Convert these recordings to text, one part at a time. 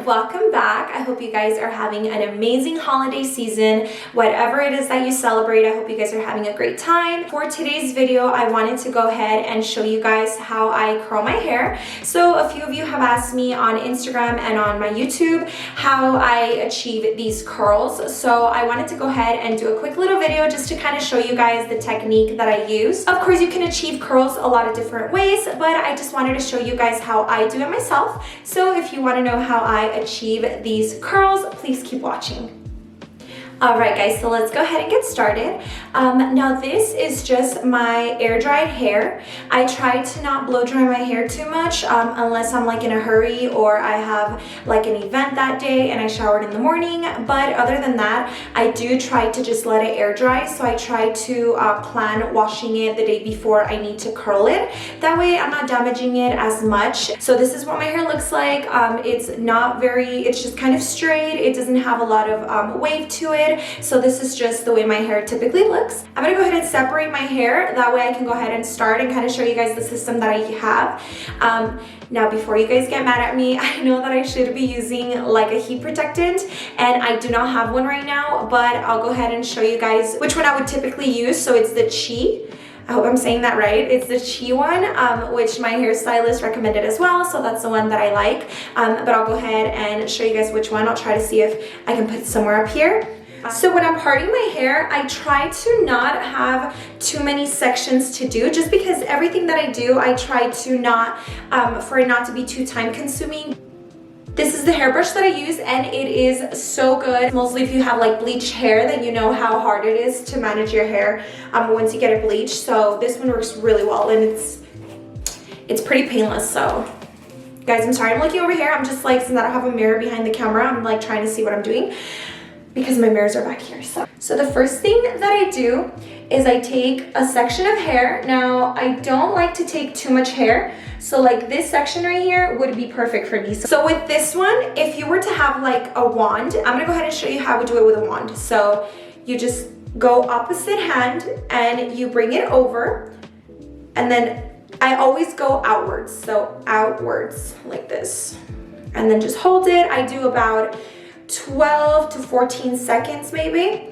everyone, welcome back. I hope you guys are having an amazing holiday season. Whatever it is that you celebrate, I hope you guys are having a great time. For today's video, I wanted to go ahead and show you guys how I curl my hair. So a few of you have asked me on Instagram and on my YouTube how I achieve these curls. So I wanted to go ahead and do a quick little video just to kind of show you guys the technique that I use. Of course, you can achieve curls a lot of different ways, but I just wanted to show you guys how I do it myself. So if you want to know how I achieve these curls, please keep watching. Alright guys, so let's go ahead and get started. Now this is just my air dried hair. I try to not blow dry my hair too much unless I'm like in a hurry or I have like an event that day and I showered in the morning. But other than that, I do try to just let it air dry. So I try to plan washing it the day before I need to curl it. That way I'm not damaging it as much. So this is what my hair looks like. It's just kind of straight. It doesn't have a lot of wave to it. So this is just the way my hair typically looks. I'm gonna go ahead and separate my hair. That way I can go ahead and start and kind of show you guys the system that I have. Now before you guys get mad at me, I know that I should be using like a heat protectant and I do not have one right now, but I'll go ahead and show you guys which one I would typically use. So it's the Chi. I hope I'm saying that right. It's the Chi one, which my hairstylist recommended as well, so that's the one that I like. But I'll go ahead and show you guys which one. I'll try to see if I can put it somewhere up here. So when I'm parting my hair, I try to not have too many sections to do, just because everything that I do, I try to not, for it not to be too time consuming. This is the hairbrush that I use and it is so good. Mostly if you have like bleached hair, then you know how hard it is to manage your hair once you get it bleached. So this one works really well and it's pretty painless. So guys, I'm sorry I'm looking over here. I'm just like, since I don't have a mirror behind the camera, I'm like trying to see what I'm doing because my mirrors are back here. So the first thing that I do is I take a section of hair. Now, I don't like to take too much hair. So like this section right here would be perfect for me. So with this one, if you were to have like a wand, I'm gonna go ahead and show you how we do it with a wand. So you just go opposite hand and you bring it over, and then I always go outwards. So outwards like this, and then just hold it. I do about 12 to 14 seconds maybe.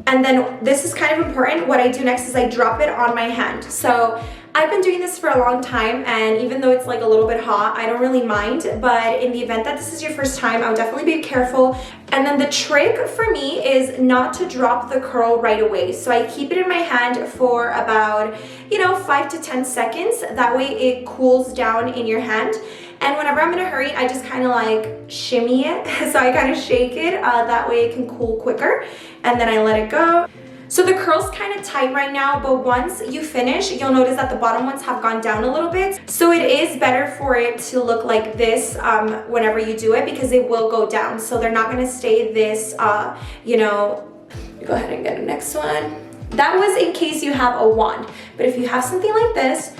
And then this is kind of important. What I do next is I drop it on my hand. So I've been doing this for a long time, and even though it's like a little bit hot, I don't really mind. But in the event that this is your first time, I would definitely be careful. And then the trick for me is not to drop the curl right away. So I keep it in my hand for about, 5 to 10 seconds. That way it cools down in your hand. And whenever I'm in a hurry, I just kind of like shimmy it. So I kind of shake it, that way it can cool quicker. And then I let it go. So the curl's kind of tight right now, but once you finish, you'll notice that the bottom ones have gone down a little bit. So it is better for it to look like this whenever you do it, because it will go down. So they're not gonna stay this, Go ahead and get the next one. That was in case you have a wand. But if you have something like this,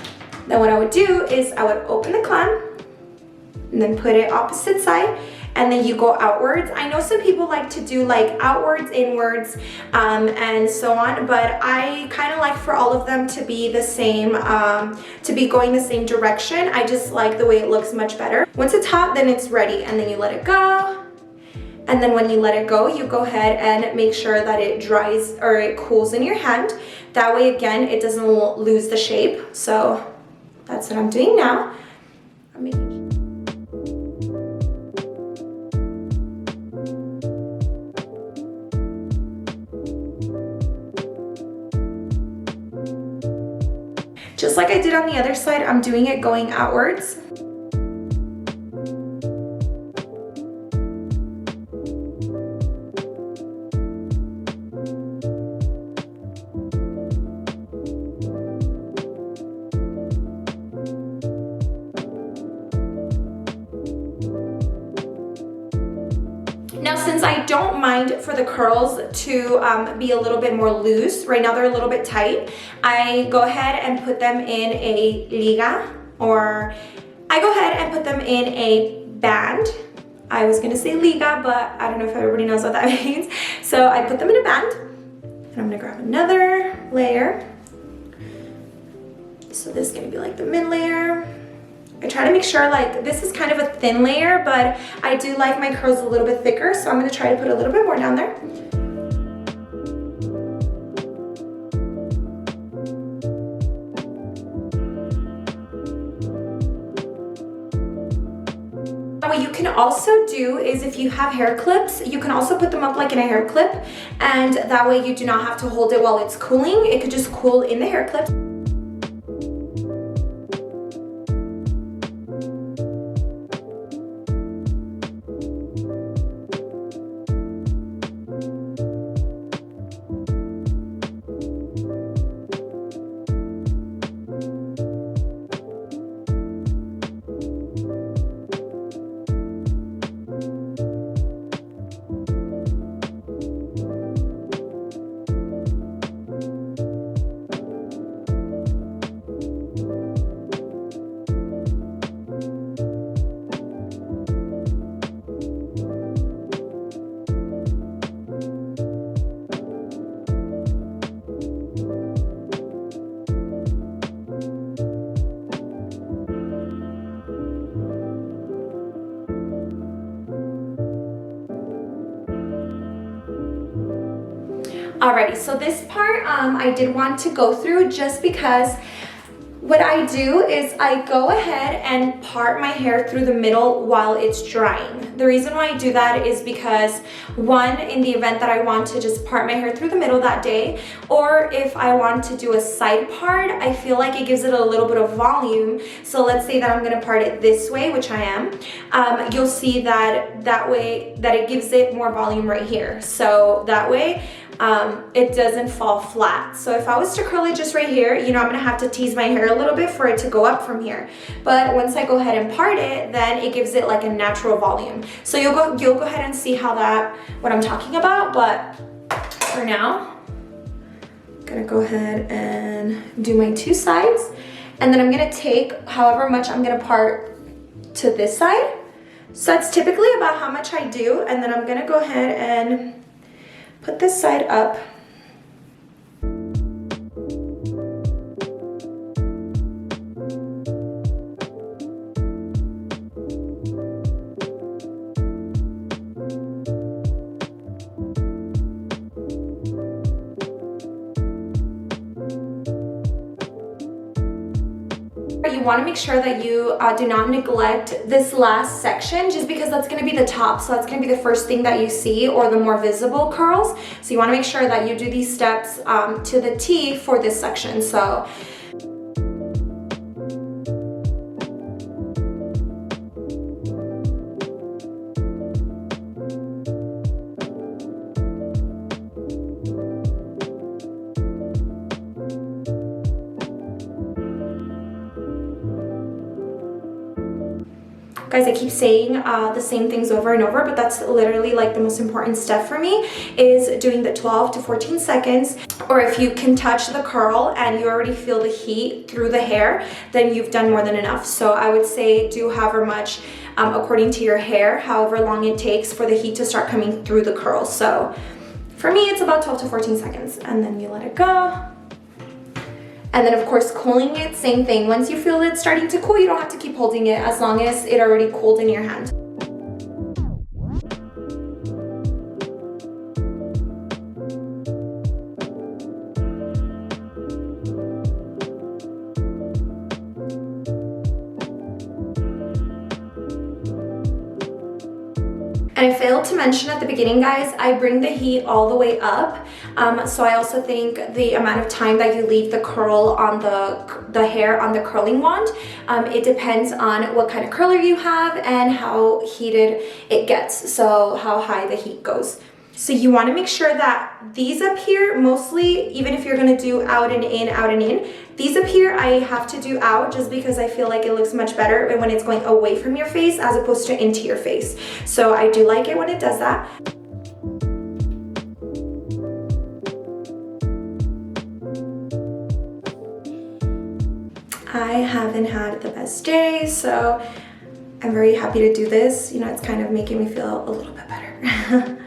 then what I would do is I would open the clamp, and then put it opposite side, and then you go outwards. I know some people like to do like outwards, inwards, and so on, but I kind of like for all of them to be the same, to be going the same direction. I just like the way it looks much better. Once it's hot, then it's ready, and then you let it go. And then when you let it go, you go ahead and make sure that it dries or it cools in your hand. That way, again, it doesn't lose the shape. So that's what I'm doing now. Just like I did on the other side, I'm doing it going outwards. Now, since I don't mind for the curls to be a little bit more loose, right now they're a little bit tight, I go ahead and put them in a liga, or I go ahead and put them in a band. I was gonna say liga, but I don't know if everybody knows what that means. So I put them in a band, and I'm gonna grab another layer. So this is gonna be like the mid layer. I try to make sure, like, this is kind of a thin layer, but I do like my curls a little bit thicker, so I'm gonna try to put a little bit more down there. What you can also do is, if you have hair clips, you can also put them up like in a hair clip, and that way you do not have to hold it while it's cooling. It could just cool in the hair clip. Alrighty, so this part I did want to go through just because what I do is I go ahead and part my hair through the middle while it's drying. The reason why I do that is because, one, in the event that I want to just part my hair through the middle that day, or if I want to do a side part, I feel like it gives it a little bit of volume. So let's say that I'm gonna part it this way, which I am. You'll see that way that it gives it more volume right here. So that way, it doesn't fall flat. So if I was to curl it just right here, you know, I'm gonna have to tease my hair a little bit for it to go up from here. But once I go ahead and part it, then it gives it like a natural volume. So you'll go ahead and see what I'm talking about. But for now, I'm gonna go ahead and do my two sides. And then I'm gonna take however much I'm gonna part to this side. So that's typically about how much I do. And then I'm gonna go ahead and put this side up. You want to make sure that you do not neglect this last section, just because that's going to be the top. So that's going to be the first thing that you see, or the more visible curls. So you want to make sure that you do these steps to the T for this section. So guys, I keep saying the same things over and over, but that's literally like the most important step for me, is doing the 12 to 14 seconds. Or if you can touch the curl and you already feel the heat through the hair, then you've done more than enough. So I would say do however much, according to your hair, however long it takes for the heat to start coming through the curl. So for me, it's about 12 to 14 seconds, and then you let it go. And then of course, cooling it, same thing. Once you feel it starting to cool, you don't have to keep holding it, as long as it already cooled in your hand. And I failed to mention at the beginning, guys, I bring the heat all the way up. So I also think the amount of time that you leave the curl on the hair on the curling wand, it depends on what kind of curler you have and how heated it gets, so how high the heat goes. So you want to make sure that these up here, mostly, even if you're going to do out and in, these up here I have to do out, just because I feel like it looks much better when it's going away from your face as opposed to into your face. So I do like it when it does that. I haven't had the best day, so I'm very happy to do this. You know, it's kind of making me feel a little bit better.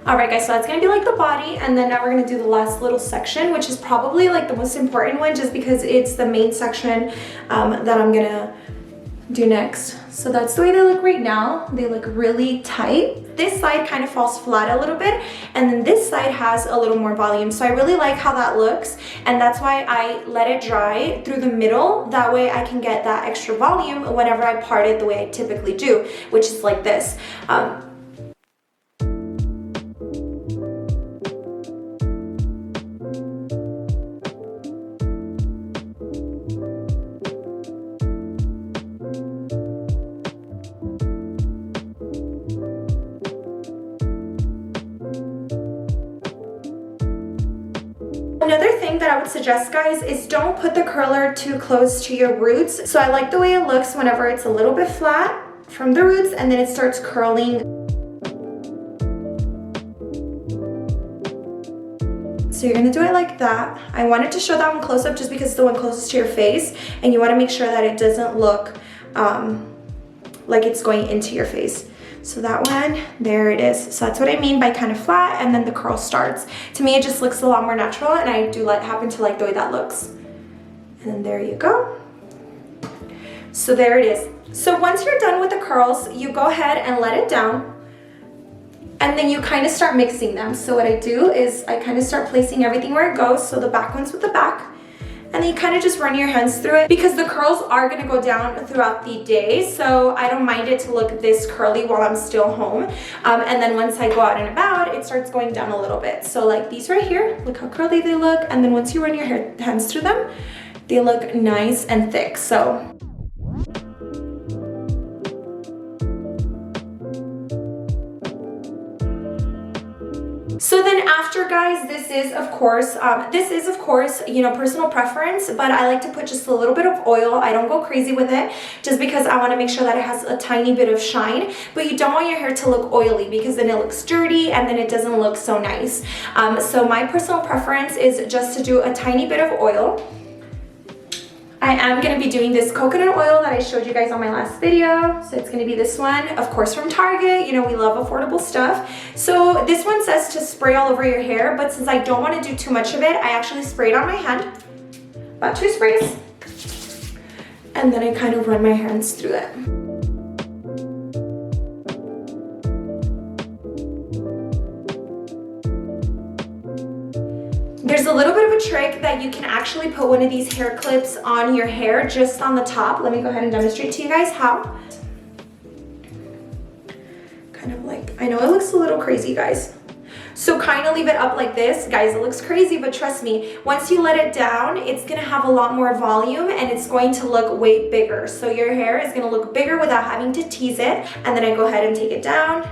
All right, guys, so that's gonna be like the body, and then now we're gonna do the last little section, which is probably like the most important one just because it's the main section that I'm gonna do next. So that's the way they look right now. They look really tight. This side kind of falls flat a little bit, and then this side has a little more volume. So I really like how that looks, and that's why I let it dry through the middle. That way I can get that extra volume whenever I part it the way I typically do, which is like this. Another thing that I would suggest, guys, is don't put the curler too close to your roots. So I like the way it looks whenever it's a little bit flat from the roots and then it starts curling. So you're gonna do it like that. I wanted to show that one close up just because it's the one closest to your face, and you wanna make sure that it doesn't look like it's going into your face. So that one, there it is. So that's what I mean by kind of flat and then the curl starts. To me, it just looks a lot more natural, and I do happen to like the way that looks. And then there you go. So there it is. So once you're done with the curls, you go ahead and let it down, and then you kind of start mixing them. So what I do is I kind of start placing everything where it goes. So the back ones with the back, and then you kind of just run your hands through it because the curls are going to go down throughout the day. So I don't mind it to look this curly while I'm still home. And then once I go out and about, it starts going down a little bit. So like these right here, look how curly they look. And then once you run your hands through them, they look nice and thick. So So then after, guys, this is of course, you know, personal preference, but I like to put just a little bit of oil. I don't go crazy with it just because I want to make sure that it has a tiny bit of shine, but you don't want your hair to look oily because then it looks dirty and then it doesn't look so nice. So my personal preference is just to do a tiny bit of oil. I am going to be doing this coconut oil that I showed you guys on my last video. So it's going to be this one, of course, from Target. You know, we love affordable stuff. So this one says to spray all over your hair, but since I don't want to do too much of it, I actually sprayed on my hand, about 2 sprays, and then I kind of run my hands through it. There's a little bit of a trick that you can actually put one of these hair clips on your hair, just on the top. Let me go ahead and demonstrate to you guys how. Kind of like, I know it looks a little crazy, guys. So kind of leave it up like this. Guys, it looks crazy, but trust me, once you let it down, it's gonna have a lot more volume and it's going to look way bigger. So your hair is gonna look bigger without having to tease it. And then I go ahead and take it down.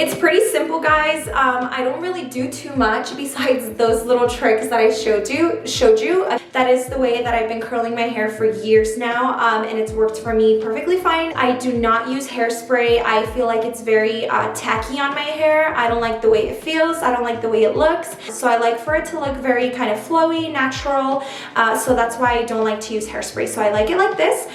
It's pretty simple, guys. I don't really do too much besides those little tricks that I showed you. That is the way that I've been curling my hair for years now, and it's worked for me perfectly fine. I do not use hairspray. I feel like it's very tacky on my hair. I don't like the way it feels. I don't like the way it looks. So I like for it to look very kind of flowy, natural. So that's why I don't like to use hairspray. So I like it like this.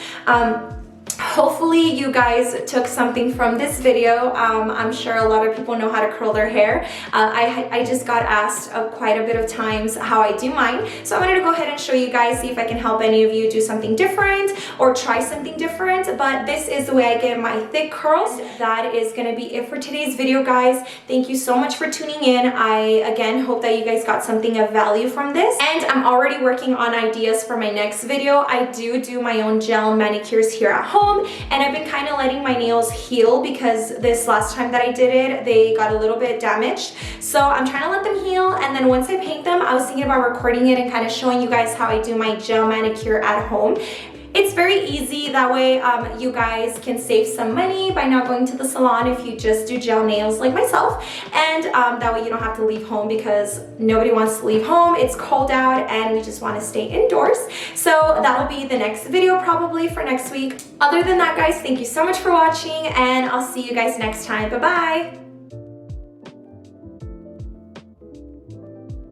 Hopefully you guys took something from this video. I'm sure a lot of people know how to curl their hair. I just got asked quite a bit of times how I do mine. So I wanted to go ahead and show you guys, see if I can help any of you do something different or try something different. But this is the way I get my thick curls. That is going to be it for today's video, guys. Thank you so much for tuning in. I, again, hope that you guys got something of value from this. And I'm already working on ideas for my next video. I do my own gel manicures here at home. And I've been kind of letting my nails heal because this last time that I did it, they got a little bit damaged. So I'm trying to let them heal, and then once I paint them, I was thinking about recording it and kind of showing you guys how I do my gel manicure at home. It's very easy. That way you guys can save some money by not going to the salon if you just do gel nails like myself. And that way you don't have to leave home because nobody wants to leave home. It's cold out and we just want to stay indoors. So that'll be the next video probably for next week. Other than that, guys, thank you so much for watching, and I'll see you guys next time. Bye-bye.